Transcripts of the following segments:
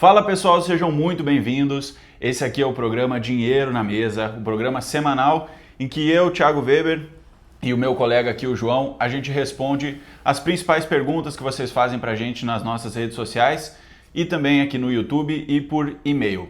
Fala pessoal, sejam muito bem-vindos. Esse aqui é o programa Dinheiro na Mesa, o programa semanal em que eu, Thiago Weber, e o meu colega aqui, o João, a gente responde as principais perguntas que vocês fazem pra gente nas nossas redes sociais e também aqui no YouTube e por e-mail.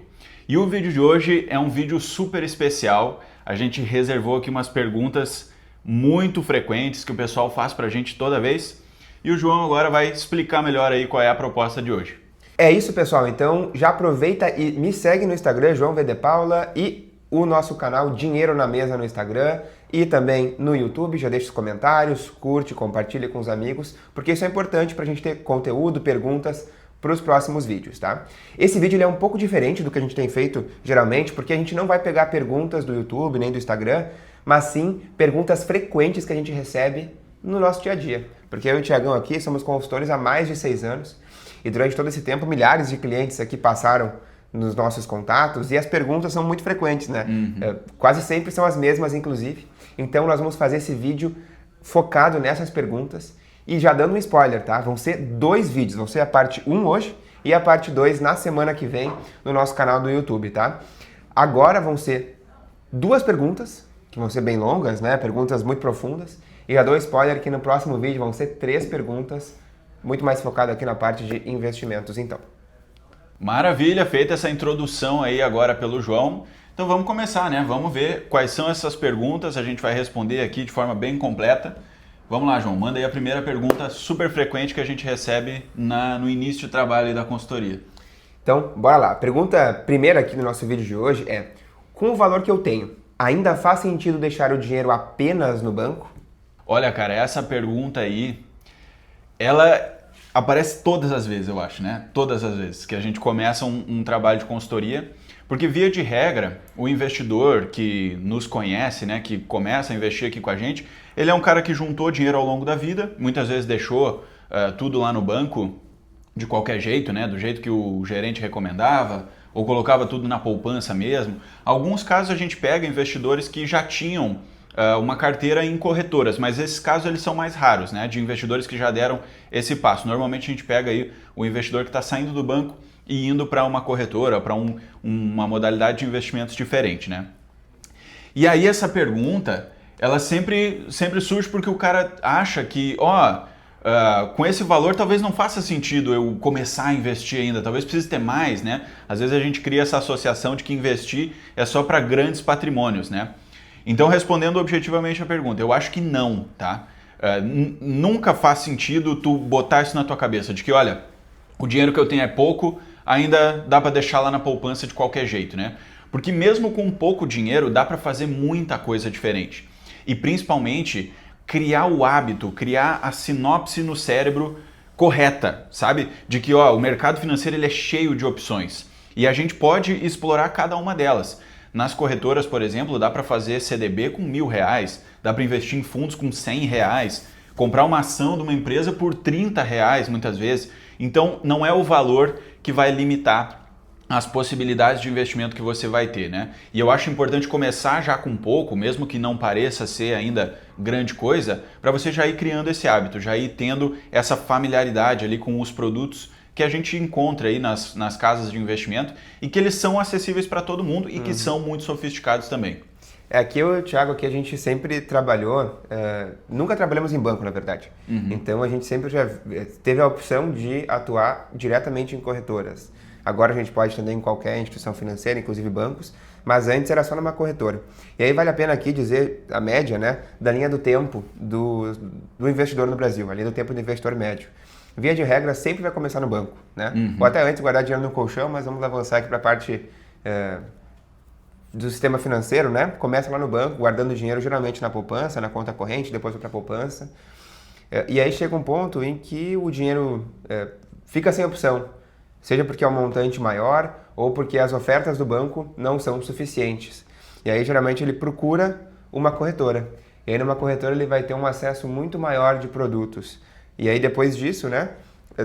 E o vídeo de hoje é um vídeo super especial. A gente reservou aqui umas perguntas muito frequentes que o pessoal faz pra gente toda vez. E o João agora vai explicar melhor aí qual é a proposta de hoje. É isso, pessoal. Então já aproveita e me segue no Instagram, João V. de Paula, e o nosso canal Dinheiro na Mesa no Instagram e também no YouTube. Já deixa os comentários, curte, compartilha com os amigos, porque isso é importante para a gente ter conteúdo, perguntas para os próximos vídeos, tá? Esse vídeo ele é um pouco diferente do que a gente tem feito geralmente, porque a gente não vai pegar perguntas do YouTube nem do Instagram, mas sim perguntas frequentes que a gente recebe no nosso dia a dia. Porque eu e o Thiagão aqui somos consultores há mais de 6 anos, e durante todo esse tempo, milhares de clientes aqui passaram nos nossos contatos e as perguntas são muito frequentes, né? Quase sempre são as mesmas, inclusive. Então, nós vamos fazer esse vídeo focado nessas perguntas e já dando um spoiler, tá? Vão ser 2 vídeos, vão ser a parte 1 hoje e a parte 2 na semana que vem no nosso canal do YouTube, tá? Agora vão ser 2 perguntas, que vão ser bem longas, né? Perguntas muito profundas. E já dou spoiler que no próximo vídeo vão ser 3 perguntas muito mais focado aqui na parte de investimentos, então. Maravilha, feita essa introdução aí agora pelo João. Então vamos começar, né? Vamos ver quais são essas perguntas, a gente vai responder aqui de forma bem completa. Vamos lá, João, manda aí a primeira pergunta super frequente que a gente recebe no início de trabalho aí da consultoria. Então, bora lá. A pergunta primeira aqui no nosso vídeo de hoje é: com o valor que eu tenho, ainda faz sentido deixar o dinheiro apenas no banco? Olha, cara, essa pergunta aí, ela aparece todas as vezes, eu acho, né? Todas as vezes que a gente começa um trabalho de consultoria, porque via de regra, o investidor que nos conhece, né, que começa a investir aqui com a gente, ele é um cara que juntou dinheiro ao longo da vida, muitas vezes deixou tudo lá no banco de qualquer jeito, né, do jeito que o gerente recomendava, ou colocava tudo na poupança mesmo. Alguns casos a gente pega investidores que já tinham uma carteira em corretoras, mas esses casos eles são mais raros, né? De investidores que já deram esse passo. Normalmente a gente pega aí o investidor que está saindo do banco e indo para uma corretora, para uma modalidade de investimentos diferente, né? E aí essa pergunta, ela sempre surge porque o cara acha que, com esse valor talvez não faça sentido eu começar a investir ainda, talvez precise ter mais, né? Às vezes a gente cria essa associação de que investir é só para grandes patrimônios, né? Então, respondendo objetivamente a pergunta, eu acho que não, tá? Nunca faz sentido tu botar isso na tua cabeça, de que, olha, o dinheiro que eu tenho é pouco, ainda dá para deixar lá na poupança de qualquer jeito, né? Porque mesmo com pouco dinheiro, dá para fazer muita coisa diferente. E principalmente, criar o hábito, criar a sinopse no cérebro correta, sabe? De que, o mercado financeiro ele é cheio de opções e a gente pode explorar cada uma delas. Nas corretoras, por exemplo, dá para fazer CDB com R$1.000, dá para investir em fundos com R$100, comprar uma ação de uma empresa por R$30 muitas vezes. Então não é o valor que vai limitar as possibilidades de investimento que você vai ter, né? E eu acho importante começar já com pouco, mesmo que não pareça ser ainda grande coisa, para você já ir criando esse hábito, já ir tendo essa familiaridade ali com os produtos que a gente encontra aí nas casas de investimento e que eles são acessíveis para todo mundo e que são muito sofisticados também. Aqui eu e o Thiago, aqui a gente sempre trabalhou, nunca trabalhamos em banco, na verdade. Então a gente sempre já teve a opção de atuar diretamente em corretoras. Agora a gente pode atender em qualquer instituição financeira, inclusive bancos, mas antes era só numa corretora. E aí vale a pena aqui dizer a média, né, da linha do tempo do investidor no Brasil, a linha do tempo do investidor médio. Via de regra, sempre vai começar no banco, né? Ou até antes guardar dinheiro no colchão, mas vamos avançar aqui para a parte do sistema financeiro, né? Começa lá no banco, guardando dinheiro geralmente na poupança, na conta corrente, depois vai para a poupança. E aí chega um ponto em que o dinheiro fica sem opção, seja porque é um montante maior ou porque as ofertas do banco não são suficientes. E aí geralmente ele procura uma corretora. E aí numa corretora ele vai ter um acesso muito maior de produtos. E aí depois disso, né,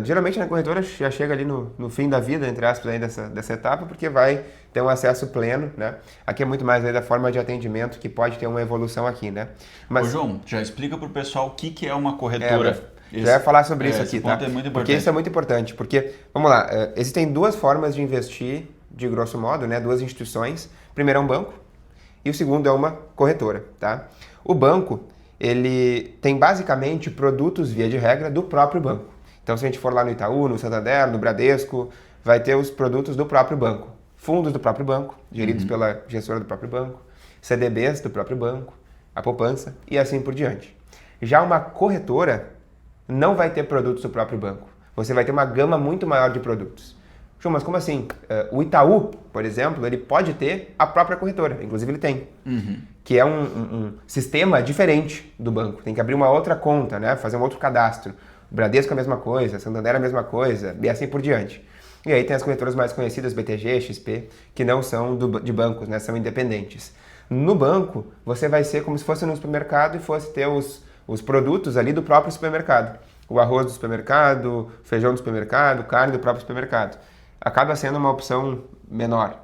geralmente na corretora já chega ali no fim da vida, entre aspas, aí dessa etapa, porque vai ter um acesso pleno, né? Aqui é muito mais aí da forma de atendimento que pode ter uma evolução aqui, né? Mas, ô João, já explica para o pessoal o que é uma corretora. Já ia falar sobre isso esse aqui, ponto tá? É muito importante. Porque isso é muito importante. Porque, vamos lá, existem duas formas de investir, de grosso modo, né? Duas instituições. Primeiro é um banco e o segundo é uma corretora, tá? O banco, ele tem basicamente produtos, via de regra, do próprio banco. Então, se a gente for lá no Itaú, no Santander, no Bradesco, vai ter os produtos do próprio banco. Fundos do próprio banco, geridos pela gestora do próprio banco, CDBs do próprio banco, a poupança e assim por diante. Já uma corretora não vai ter produtos do próprio banco. Você vai ter uma gama muito maior de produtos. Ju, mas como assim? O Itaú, por exemplo, ele pode ter a própria corretora, inclusive ele tem, que é um sistema diferente do banco. Tem que abrir uma outra conta, né? Fazer um outro cadastro. O Bradesco é a mesma coisa, Santander é a mesma coisa, e assim por diante. E aí tem as corretoras mais conhecidas, BTG, XP, que não são de bancos, né? São independentes. No banco, você vai ser como se fosse no supermercado e fosse ter os produtos ali do próprio supermercado. O arroz do supermercado, feijão do supermercado, carne do próprio supermercado. Acaba sendo uma opção menor.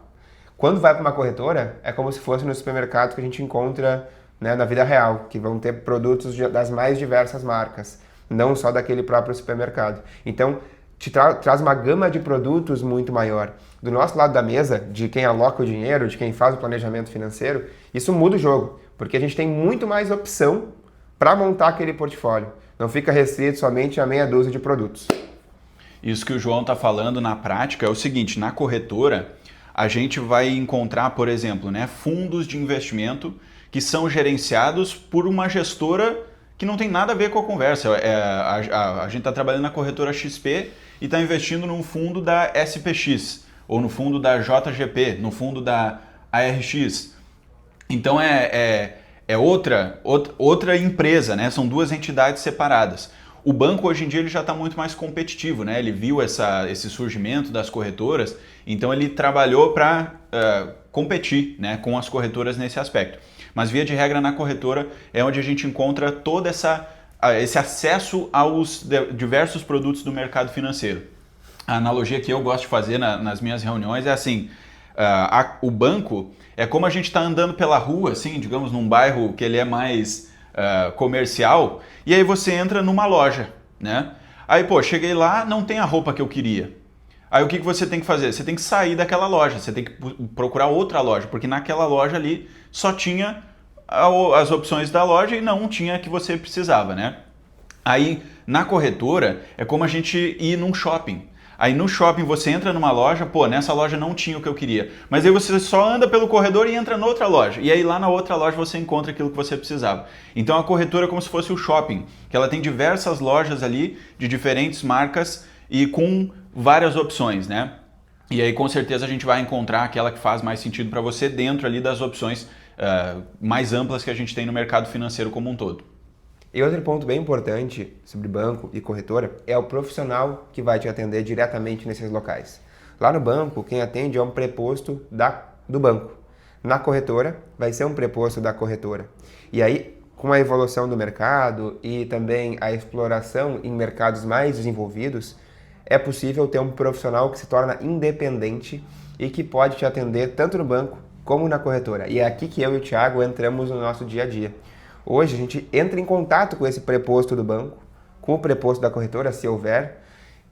Quando vai para uma corretora, é como se fosse no supermercado que a gente encontra, né, na vida real, que vão ter produtos das mais diversas marcas, não só daquele próprio supermercado. Então, te traz uma gama de produtos muito maior. Do nosso lado da mesa, de quem aloca o dinheiro, de quem faz o planejamento financeiro, isso muda o jogo, porque a gente tem muito mais opção para montar aquele portfólio. Não fica restrito somente a meia dúzia de produtos. Isso que o João está falando na prática é o seguinte, na corretora, a gente vai encontrar, por exemplo, né, fundos de investimento que são gerenciados por uma gestora que não tem nada a ver com a conversa. A gente está trabalhando na corretora XP e está investindo num fundo da SPX, ou no fundo da JGP, no fundo da ARX. Então é outra empresa, né? São duas entidades separadas. O banco hoje em dia ele já está muito mais competitivo, né? Ele viu esse surgimento das corretoras, então ele trabalhou para competir, né, com as corretoras nesse aspecto. Mas via de regra na corretora é onde a gente encontra todo esse acesso aos diversos produtos do mercado financeiro. A analogia que eu gosto de fazer nas minhas reuniões é assim, o banco é como a gente está andando pela rua, assim, digamos num bairro que ele é mais comercial, e aí você entra numa loja, né? Aí, pô, cheguei lá, não tem a roupa que eu queria. Aí o que você tem que fazer? Você tem que sair daquela loja, você tem que procurar outra loja, porque naquela loja ali só tinha as opções da loja e não tinha a que você precisava, né? Aí na corretora é como a gente ir num shopping. Aí no shopping você entra numa loja, pô, nessa loja não tinha o que eu queria. Mas aí você só anda pelo corredor e entra noutra loja. E aí lá na outra loja você encontra aquilo que você precisava. Então a corretora é como se fosse o shopping, que ela tem diversas lojas ali de diferentes marcas e com várias opções, né? E aí com certeza a gente vai encontrar aquela que faz mais sentido para você dentro ali das opções mais amplas que a gente tem no mercado financeiro como um todo. E outro ponto bem importante sobre banco e corretora é o profissional que vai te atender diretamente nesses locais. Lá no banco, quem atende é um preposto do banco. Na corretora, vai ser um preposto da corretora. E aí, com a evolução do mercado e também a exploração em mercados mais desenvolvidos, é possível ter um profissional que se torna independente e que pode te atender tanto no banco como na corretora. E é aqui que eu e o Thiago entramos no nosso dia a dia. Hoje a gente entra em contato com esse preposto do banco, com o preposto da corretora, se houver,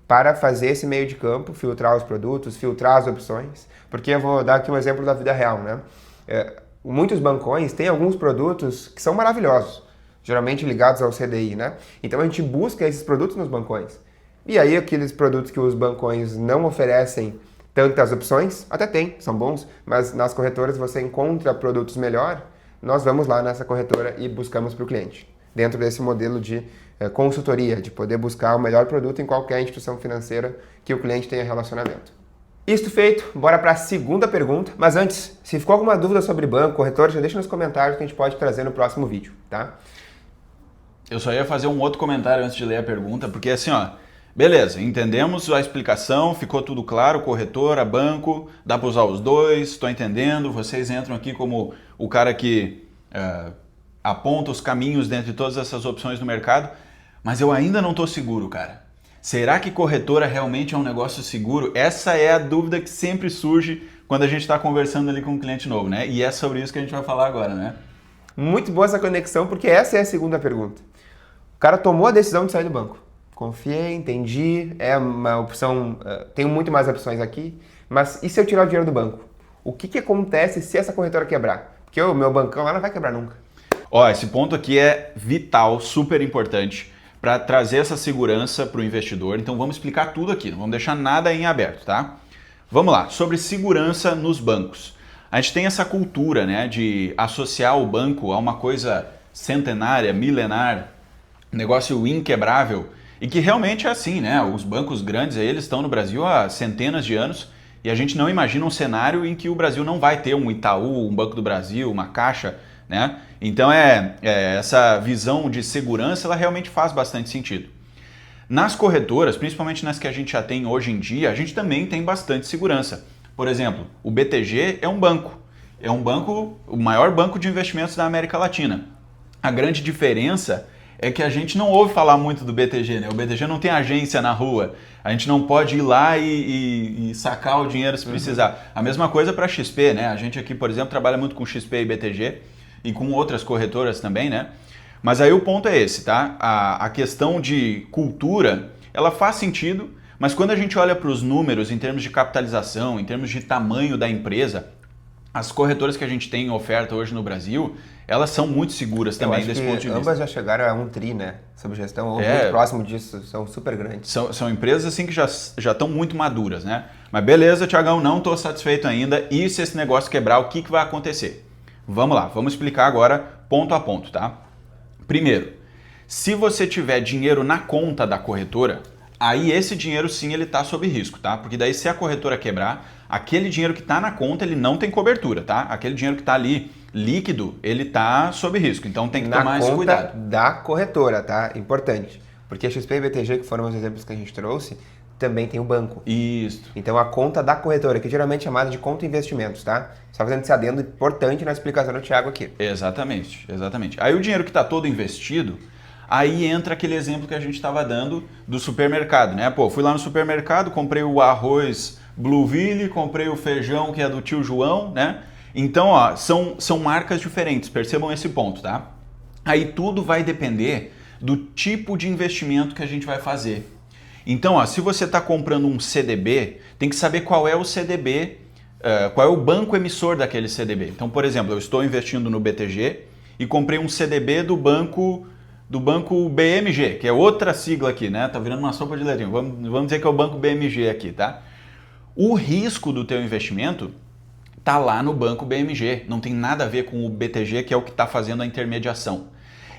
para fazer esse meio de campo, filtrar os produtos, filtrar as opções. Porque eu vou dar aqui um exemplo da vida real, né? Muitos bancões têm alguns produtos que são maravilhosos, geralmente ligados ao CDI, né? Então a gente busca esses produtos nos bancões. E aí aqueles produtos que os bancões não oferecem tantas opções, até tem, são bons, mas nas corretoras você encontra produtos melhor, nós vamos lá nessa corretora e buscamos para o cliente. Dentro desse modelo de consultoria, de poder buscar o melhor produto em qualquer instituição financeira que o cliente tenha relacionamento. Isto feito, bora para a segunda pergunta. Mas antes, se ficou alguma dúvida sobre banco, corretora, já deixa nos comentários que a gente pode trazer no próximo vídeo, tá? Eu só ia fazer um outro comentário antes de ler a pergunta, porque assim, ó, beleza, entendemos a explicação, ficou tudo claro, corretora, banco, dá para usar os dois, estou entendendo, vocês entram aqui como o cara que aponta os caminhos dentre todas essas opções do mercado, mas eu ainda não estou seguro, cara. Será que corretora realmente é um negócio seguro? Essa é a dúvida que sempre surge quando a gente está conversando ali com um cliente novo, né? E é sobre isso que a gente vai falar agora, né? Muito boa essa conexão, porque essa é a segunda pergunta. O cara tomou a decisão de sair do banco. Confiei, entendi, é uma opção, tenho muito mais opções aqui, mas e se eu tirar o dinheiro do banco? O que acontece se essa corretora quebrar? Porque o meu bancão lá não vai quebrar nunca. Ó, esse ponto aqui é vital, super importante para trazer essa segurança para o investidor. Então vamos explicar tudo aqui, não vamos deixar nada em aberto, tá? Vamos lá, sobre segurança nos bancos. A gente tem essa cultura, né, de associar o banco a uma coisa centenária, milenar, negócio inquebrável, e que realmente é assim, né? Os bancos grandes aí, eles estão no Brasil há centenas de anos e a gente não imagina um cenário em que o Brasil não vai ter um Itaú, um Banco do Brasil, uma Caixa, né? Então essa visão de segurança, ela realmente faz bastante sentido. Nas corretoras, principalmente nas que a gente já tem hoje em dia, a gente também tem bastante segurança. Por exemplo, o BTG é um banco, o maior banco de investimentos da América Latina. A grande diferença é que a gente não ouve falar muito do BTG, né? O BTG não tem agência na rua, a gente não pode ir lá e sacar o dinheiro se precisar. A mesma coisa para a XP, né? A gente aqui, por exemplo, trabalha muito com XP e BTG e com outras corretoras também, né? Mas aí o ponto é esse, tá? A questão de cultura, ela faz sentido, mas quando a gente olha para os números em termos de capitalização, em termos de tamanho da empresa, as corretoras que a gente tem em oferta hoje no Brasil, elas são muito seguras também desse ponto de vista. Ambas já chegaram a 1 tri, né? Sob gestão, ou muito próximo disso, são super grandes. São empresas assim que já estão muito maduras, né? Mas beleza, Thiagão, não estou satisfeito ainda. E se esse negócio quebrar, o que vai acontecer? Vamos lá, vamos explicar agora ponto a ponto, tá? Primeiro, se você tiver dinheiro na conta da corretora, aí esse dinheiro sim ele está sob risco, tá? Porque daí se a corretora quebrar, aquele dinheiro que está na conta ele não tem cobertura, tá? Aquele dinheiro que está ali líquido, ele está sob risco, então tem que tomar esse cuidado. Na conta da corretora, tá? Importante. Porque a XP e BTG, que foram os exemplos que a gente trouxe, também tem o banco. Isso. Então a conta da corretora, que geralmente é chamada de conta investimentos, tá? Só fazendo esse adendo importante na explicação do Thiago aqui. Exatamente, exatamente. Aí o dinheiro que está todo investido, aí entra aquele exemplo que a gente estava dando do supermercado, né? Pô, fui lá no supermercado, comprei o arroz Blueville, comprei o feijão que é do tio João, né? Então, ó, são marcas diferentes, percebam esse ponto, tá? Aí tudo vai depender do tipo de investimento que a gente vai fazer. Então, ó, se você está comprando um CDB, tem que saber qual é o CDB, qual é o banco emissor daquele CDB. Então, por exemplo, eu estou investindo no BTG e comprei um CDB do banco BMG, que é outra sigla aqui, né? Tá virando uma sopa de letrinha. Vamos dizer que é o banco BMG aqui, tá? O risco do teu investimento tá lá no banco BMG, não tem nada a ver com o BTG, que é o que está fazendo a intermediação.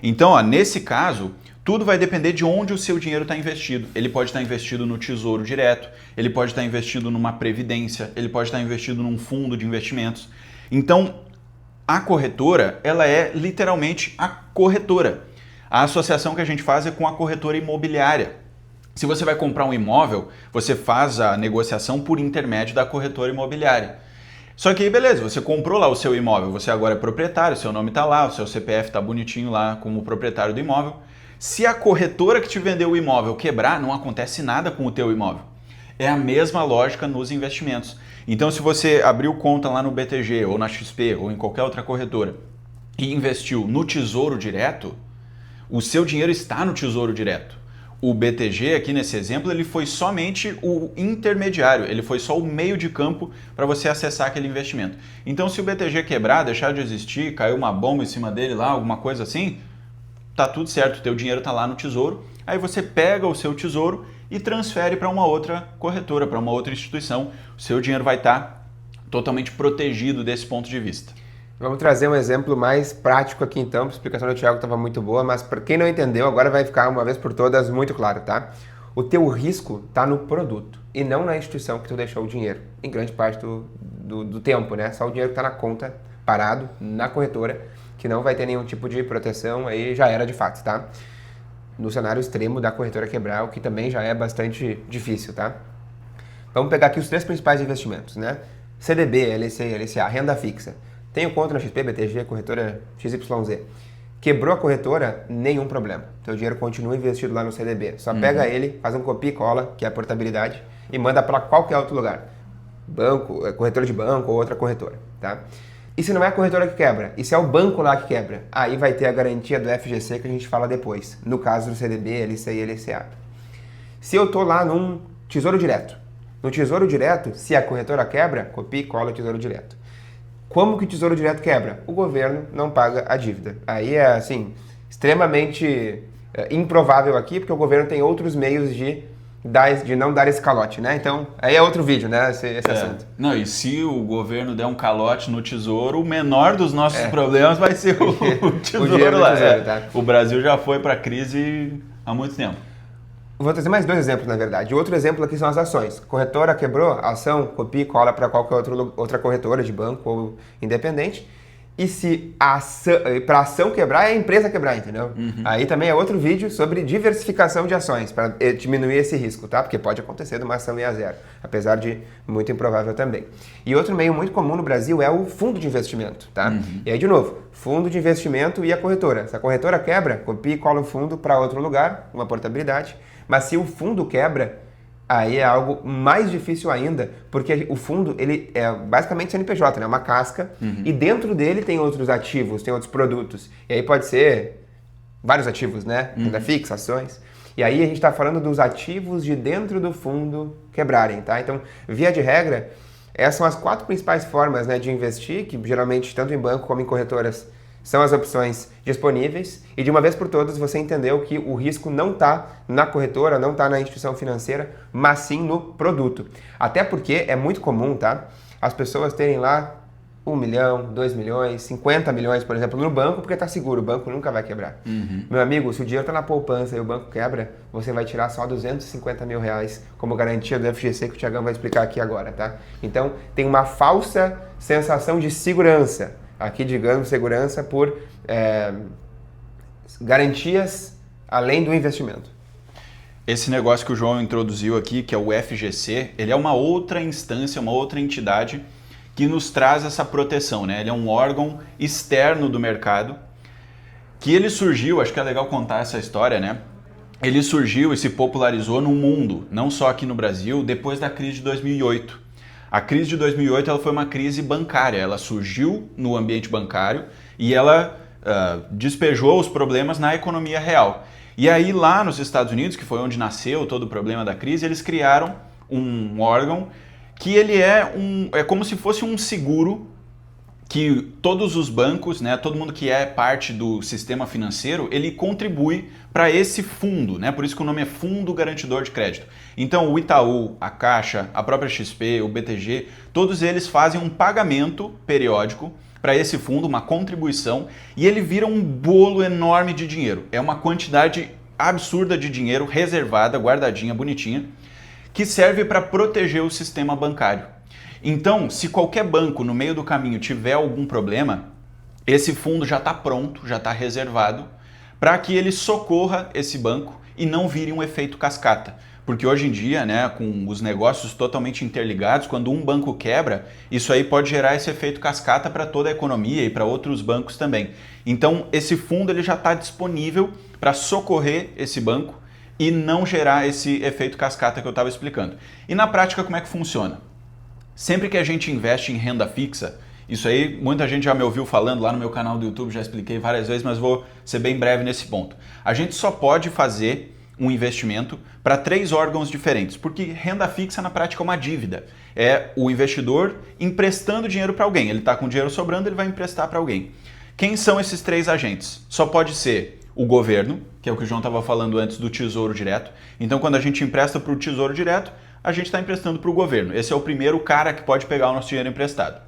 Então, ó, nesse caso, tudo vai depender de onde o seu dinheiro está investido. Ele pode estar investido no Tesouro Direto, ele pode estar investido numa previdência, ele pode estar investido num fundo de investimentos. Então, a corretora, ela é literalmente a corretora. A associação que a gente faz é com a corretora imobiliária. Se você vai comprar um imóvel, você faz a negociação por intermédio da corretora imobiliária. Só que aí, beleza, você comprou lá o seu imóvel, você agora é proprietário, seu nome está lá, o seu CPF está bonitinho lá como proprietário do imóvel. Se a corretora que te vendeu o imóvel quebrar, não acontece nada com o teu imóvel. É a mesma lógica nos investimentos. Então, se você abriu conta lá no BTG, ou na XP, ou em qualquer outra corretora, e investiu no Tesouro Direto, o seu dinheiro está no Tesouro Direto. O BTG, aqui nesse exemplo, ele foi somente o intermediário, ele foi só o meio de campo para você acessar aquele investimento. Então, se o BTG quebrar, deixar de existir, caiu uma bomba em cima dele lá, alguma coisa assim, tá tudo certo, o teu dinheiro tá lá no Tesouro, aí você pega o seu Tesouro e transfere para uma outra corretora, para uma outra instituição. O seu dinheiro vai estar totalmente protegido desse ponto de vista. Vamos trazer um exemplo mais prático aqui então, a explicação do Thiago estava muito boa, mas para quem não entendeu, agora vai ficar uma vez por todas muito claro, tá? O teu risco está no produto e não na instituição que tu deixou o dinheiro, em grande parte do tempo, né? Só o dinheiro que está na conta, parado, na corretora, que não vai ter nenhum tipo de proteção, aí já era de fato, tá? No cenário extremo da corretora quebrar, o que também já é bastante difícil, tá? Vamos pegar aqui os 3 principais investimentos, né? CDB, LCI, LCA, renda fixa. Tenho conta na XP, BTG, corretora XYZ. Quebrou a corretora, nenhum problema. Teu dinheiro continua investido lá no CDB. Só pega ele, faz um copia e cola, que é a portabilidade, e manda para qualquer outro lugar. Banco, corretora de banco ou outra corretora, tá? E se não é a corretora que quebra? E se é o banco lá que quebra? Aí vai ter a garantia do FGC que a gente fala depois, no caso do CDB, LCI e LCA. Se eu estou lá num Tesouro Direto, no Tesouro Direto, se a corretora quebra, copia e cola o Tesouro Direto. Como que o Tesouro Direto quebra? O governo não paga a dívida. Aí é, assim, extremamente improvável aqui, porque o governo tem outros meios de não dar esse calote, né? Então, aí é outro vídeo, né? Esse assunto. Não, e se o governo der um calote no Tesouro, o menor dos nossos problemas vai ser o Tesouro lá. Tesouro, tá? O Brasil já foi para crise há muito tempo. Vou trazer mais 2 exemplos, na verdade. Outro exemplo aqui são as ações. Corretora quebrou, a ação copia e cola para qualquer outra corretora de banco ou independente. E se para a ação quebrar, é a empresa quebrar, entendeu? Aí também é outro vídeo sobre diversificação de ações, para diminuir esse risco, tá? Porque pode acontecer de uma ação ir a zero, apesar de muito improvável também. E outro meio muito comum no Brasil é o fundo de investimento, tá? E aí, de novo, fundo de investimento e a corretora. Se a corretora quebra, copia e cola o fundo para outro lugar, uma portabilidade. Mas se o fundo quebra, aí é algo mais difícil ainda, porque o fundo, ele é basicamente CNPJ, né? Uma casca, e dentro dele tem outros ativos, tem outros produtos. E aí pode ser vários ativos, né? Renda fixa, ações. E aí a gente está falando dos ativos de dentro do fundo quebrarem, tá? Então, via de regra, essas são as 4 principais formas, né, de investir, que geralmente, tanto em banco como em corretoras, são as opções disponíveis, e de uma vez por todas você entendeu que o risco não está na corretora, não está na instituição financeira, mas sim no produto. Até porque é muito comum, tá? As pessoas terem lá 1 milhão, 2 milhões, 50 milhões, por exemplo, no banco, porque está seguro, o banco nunca vai quebrar. Meu amigo, se o dinheiro está na poupança e o banco quebra, você vai tirar só 250 mil reais como garantia do FGC, que o Thiagão vai explicar aqui agora, tá? Então, tem uma falsa sensação de segurança. Aqui, digamos, segurança por garantias além do investimento. Esse negócio que o João introduziu aqui, que é o FGC, ele é uma outra instância, uma outra entidade que nos traz essa proteção, né? Ele é um órgão externo do mercado, que ele surgiu, acho que é legal contar essa história, né? Ele surgiu e se popularizou no mundo, não só aqui no Brasil, depois da crise de 2008. A crise de 2008 ela foi uma crise bancária, ela surgiu no ambiente bancário e ela despejou os problemas na economia real. E aí lá nos Estados Unidos, que foi onde nasceu todo o problema da crise, eles criaram um órgão que ele é como se fosse um seguro que todos os bancos, né, todo mundo que é parte do sistema financeiro, ele contribui para esse fundo, né? Por isso que o nome é Fundo Garantidor de Crédito. Então o Itaú, a Caixa, a própria XP, o BTG, todos eles fazem um pagamento periódico para esse fundo, uma contribuição, e ele vira um bolo enorme de dinheiro. É uma quantidade absurda de dinheiro reservada, guardadinha, bonitinha, que serve para proteger o sistema bancário. Então, se qualquer banco no meio do caminho tiver algum problema, esse fundo já está pronto, já está reservado, para que ele socorra esse banco e não vire um efeito cascata. Porque hoje em dia, né, com os negócios totalmente interligados, quando um banco quebra, isso aí pode gerar esse efeito cascata para toda a economia e para outros bancos também. Então, esse fundo ele já está disponível para socorrer esse banco e não gerar esse efeito cascata que eu estava explicando. E na prática, como é que funciona? Sempre que a gente investe em renda fixa, isso aí muita gente já me ouviu falando lá no meu canal do YouTube, já expliquei várias vezes, mas vou ser bem breve nesse ponto. A gente só pode fazer um investimento para 3 órgãos diferentes, porque renda fixa na prática é uma dívida. É o investidor emprestando dinheiro para alguém. Ele está com dinheiro sobrando, ele vai emprestar para alguém. Quem são esses 3 agentes? Só pode ser o governo, que é o que o João estava falando antes do Tesouro Direto. Então, quando a gente empresta para o Tesouro Direto, a gente está emprestando para o governo. Esse é o primeiro cara que pode pegar o nosso dinheiro emprestado.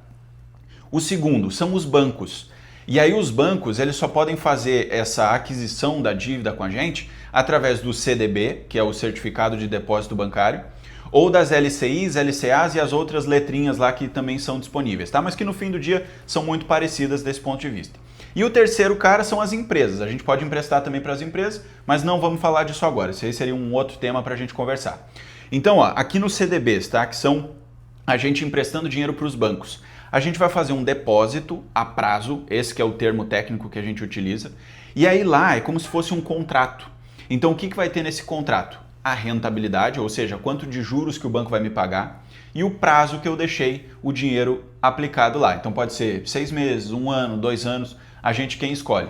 O segundo são os bancos. E aí os bancos eles só podem fazer essa aquisição da dívida com a gente através do CDB, que é o Certificado de Depósito Bancário, ou das LCIs, LCAs e as outras letrinhas lá que também são disponíveis, tá? Mas que no fim do dia são muito parecidas desse ponto de vista. E o terceiro cara são as empresas. A gente pode emprestar também para as empresas, mas não vamos falar disso agora. Esse aí seria um outro tema para a gente conversar. Então, ó, aqui nos CDBs, tá? Que são a gente emprestando dinheiro para os bancos. A gente vai fazer um depósito a prazo, esse que é o termo técnico que a gente utiliza, e aí lá é como se fosse um contrato. Então o que vai ter nesse contrato? A rentabilidade, ou seja, quanto de juros que o banco vai me pagar, e o prazo que eu deixei o dinheiro aplicado lá. Então pode ser 6 meses, 1 ano, 2 anos, a gente quem escolhe.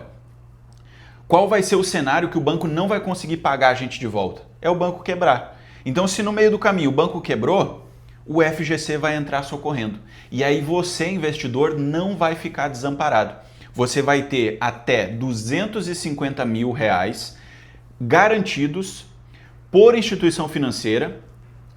Qual vai ser o cenário que o banco não vai conseguir pagar a gente de volta? É o banco quebrar. Então, se no meio do caminho o banco quebrou, o FGC vai entrar socorrendo. E aí você, investidor, não vai ficar desamparado. Você vai ter até R$250 mil garantidos por instituição financeira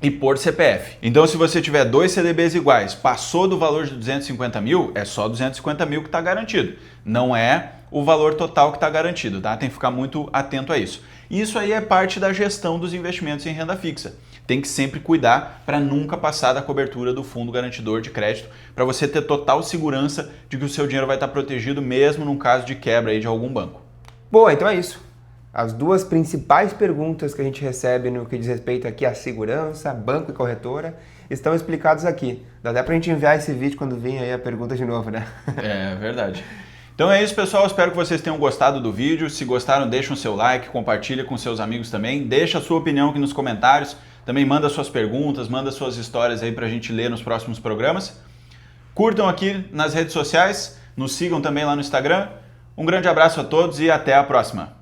e por CPF. Então, se você tiver 2 CDBs iguais, passou do valor de 250 mil, é só 250 mil que está garantido. Não é o valor total que está garantido, tá? Tem que ficar muito atento a isso. Isso aí é parte da gestão dos investimentos em renda fixa. Tem que sempre cuidar para nunca passar da cobertura do fundo garantidor de crédito, para você ter total segurança de que o seu dinheiro vai estar protegido mesmo num caso de quebra aí de algum banco. Boa, então é isso. As duas principais perguntas que a gente recebe no que diz respeito aqui à segurança, banco e corretora, estão explicadas aqui. Dá até pra gente enviar esse vídeo quando vir aí a pergunta de novo, né? É verdade. Então é isso, pessoal. Espero que vocês tenham gostado do vídeo. Se gostaram, deixa o seu like, compartilha com seus amigos também. Deixa a sua opinião aqui nos comentários. Também manda suas perguntas, manda suas histórias aí pra gente ler nos próximos programas. Curtam aqui nas redes sociais, nos sigam também lá no Instagram. Um grande abraço a todos e até a próxima.